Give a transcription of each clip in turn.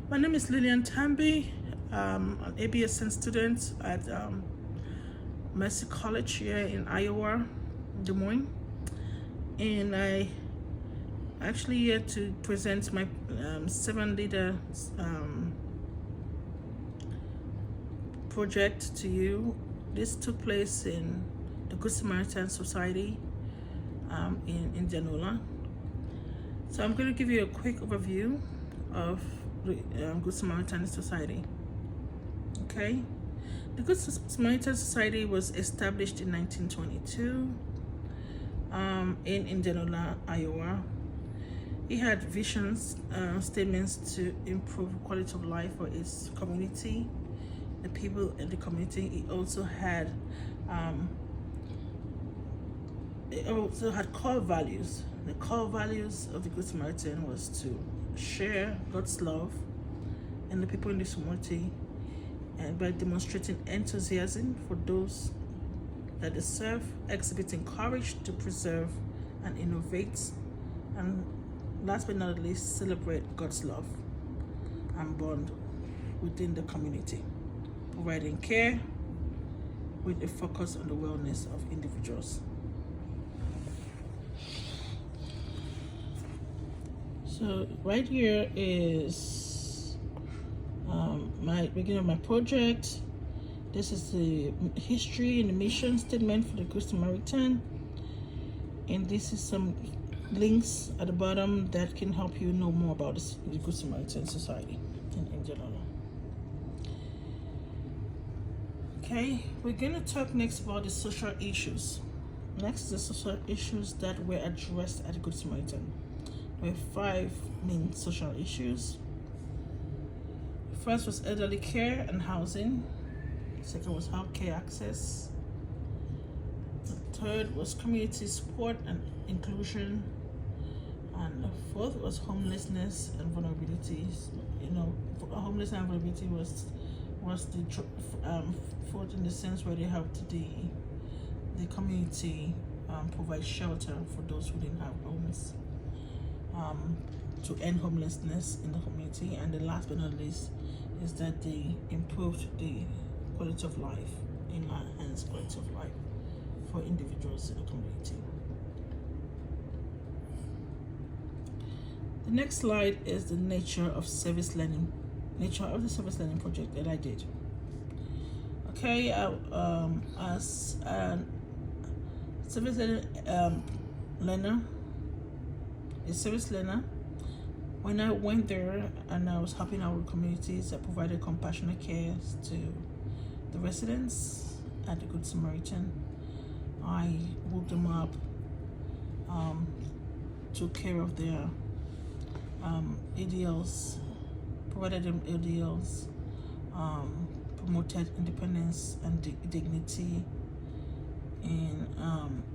My name is Lillian Tambi. An ABSN student at Mercy College here in Iowa, Des Moines. And I actually here to present my 7 leader project to you. This took place in the Good Samaritan Society in Indianola. So I'm going to give you a quick overview of the Good Samaritan Society. Okay, the Good Samaritan Society was established in 1922 in Indianola, Iowa. It had visions, statements to improve quality of life for its community, the people in the community. It also had core values. The core values of the Good Samaritan was to share God's love and the people in this community, and by demonstrating enthusiasm for those that they serve, exhibiting courage to preserve and innovate, and last but not least, celebrate God's love and bond within the community, providing care with a focus on the wellness of individuals. So right here is my beginning of my project. This is the history and the mission statement for the Good Samaritan, and this is some links at the bottom that can help you know more about the Good Samaritan Society in Indianola. Okay, we're going to talk next about the social issues. Next, the social issues that were addressed at the Good Samaritan. There were 5 main social issues. First was elderly care and housing. Second was healthcare access. The third was community support and inclusion. And the fourth was homelessness and vulnerabilities. Homelessness and vulnerability was the fourth in the sense where they have the community provide shelter for those who didn't have homes, to end homelessness in the community. And the last but not least is that they improved the quality of life, enhanced quality of life for individuals in the community. The next slide is the nature of the service learning project that I did. Okay, as a service learner, when I went there and I was helping out with communities, I provided compassionate care to the residents at the Good Samaritan. I woke them up, took care of their ADLs, provided them ADLs, promoted independence and dignity, and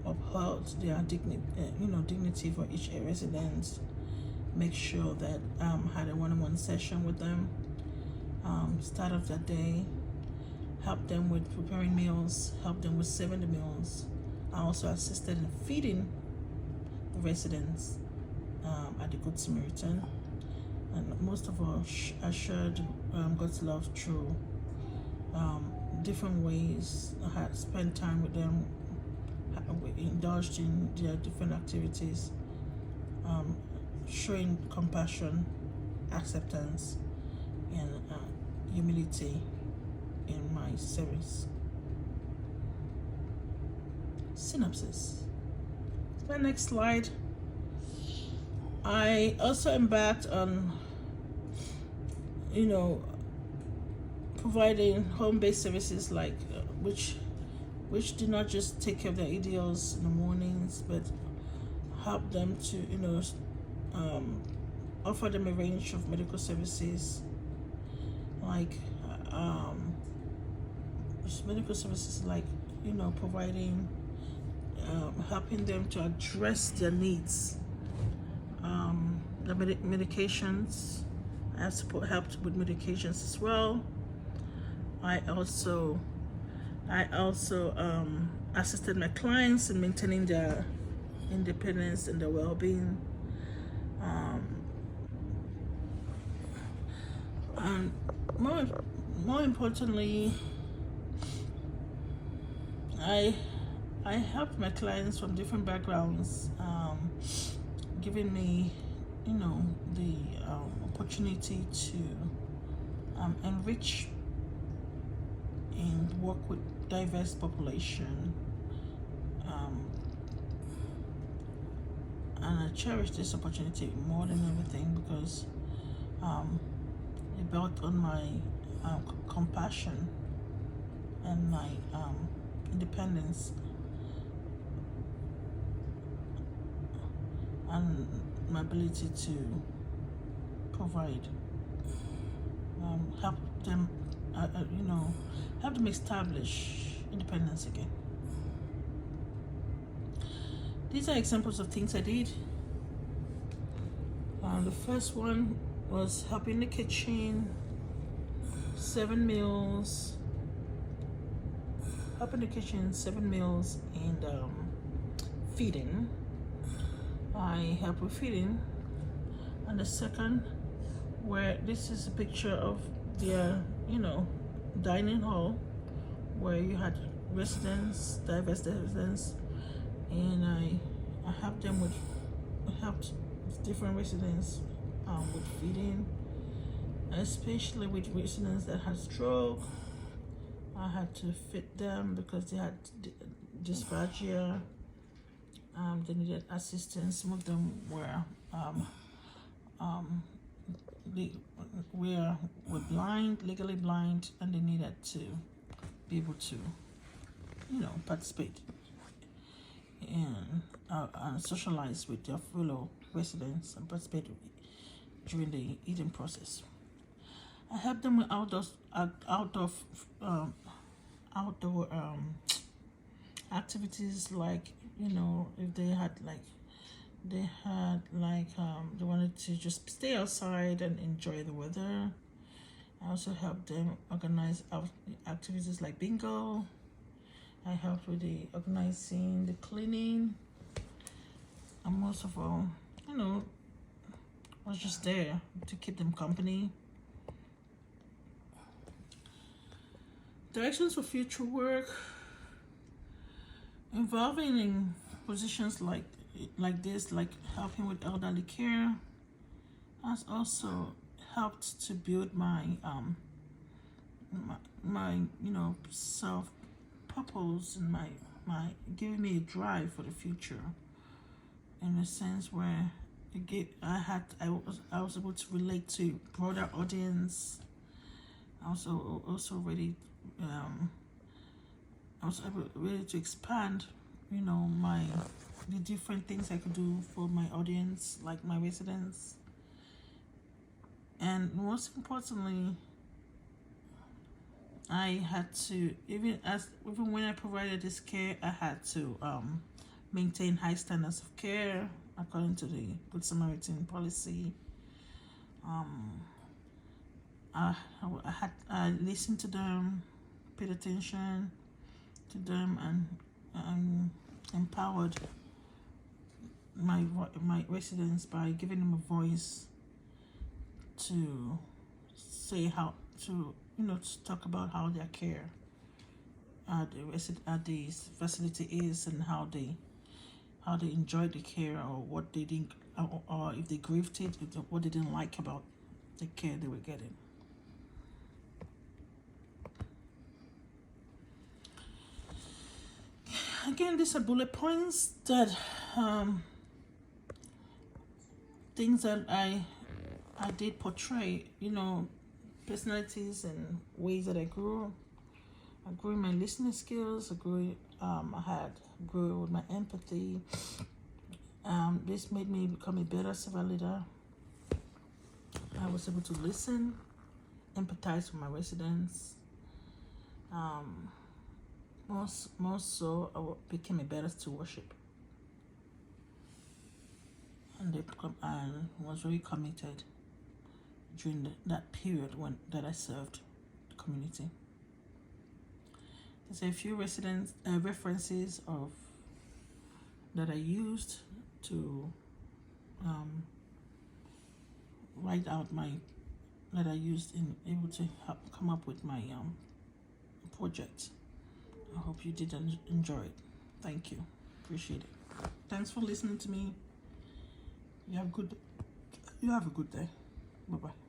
upheld their dignity for each resident. Make sure that had a one-on-one session with them, start of the day, help them with preparing meals, help them with serving the meals. I also assisted in feeding the residents at the Good Samaritan, and most of all, I shared God's love through different ways. I had spent time with them, indulged in their different activities, showing compassion, acceptance, and humility in my service. Synopsis. My next slide. I also embarked on, providing home-based services like which do not just take care of their ADLs in the mornings, but help them to offer them a range of medical services, like providing, helping them to address their needs, the medications. I have helped with medications as well. I also assisted my clients in maintaining their independence and their well-being. And more, more importantly, I I help my clients from different backgrounds, giving me, the opportunity to enrich and work with diverse population. Um, and I cherish this opportunity more than everything because it built on my compassion and my independence and my ability to provide, help them, help them establish independence again. These are examples of things I did. The first one was helping the kitchen, 7 meals, helping the kitchen, 7 meals, and feeding. I help with feeding. And the second, where this is a picture of their, dining hall, where you had residents, diverse residents, and I helped them with, helped different residents with feeding, especially with residents that had stroke. I had to feed them because they had dysphagia. They needed assistance. Some of them were they were blind, legally blind, and they needed to be able to, participate and socialize with their fellow residents and participate during the eating process. I help them with outdoor activities, like, if they had they wanted to just stay outside and enjoy the weather. I also helped them organize activities like bingo. I helped with the organizing, the cleaning, and most of all, was just there to keep them company. Directions for future work involving in positions like this, like helping with elderly care, has also helped to build my self purpose and my giving me a drive for the future, in a sense where I was able to relate to broader audience. I was ready I was able really to expand, the different things I could do for my audience, like my residents. And most importantly, I had to, even when I provided this care, I had to maintain high standards of care according to the Good Samaritan policy. I listened to them, paid attention to them, and empowered my residents by giving them a voice to say how to talk about how their care at the facility is, and how they enjoyed the care, or what they didn't, or if they grieved it, what they didn't like about the care they were getting. Again, these are bullet points that things that I did portray, personalities and ways that I grew. I grew in my listening skills. I grew with my empathy. This made me become a better servant leader. I was able to listen, empathize with my residents. Most so, I became a better stewardship, and was very committed during that period that I served the community. There's a few references of that I used to write out my that I used in able to help come up with my project. I hope you did enjoy it. Thank you. Appreciate it. Thanks for listening to me. You have a good day. Bye bye.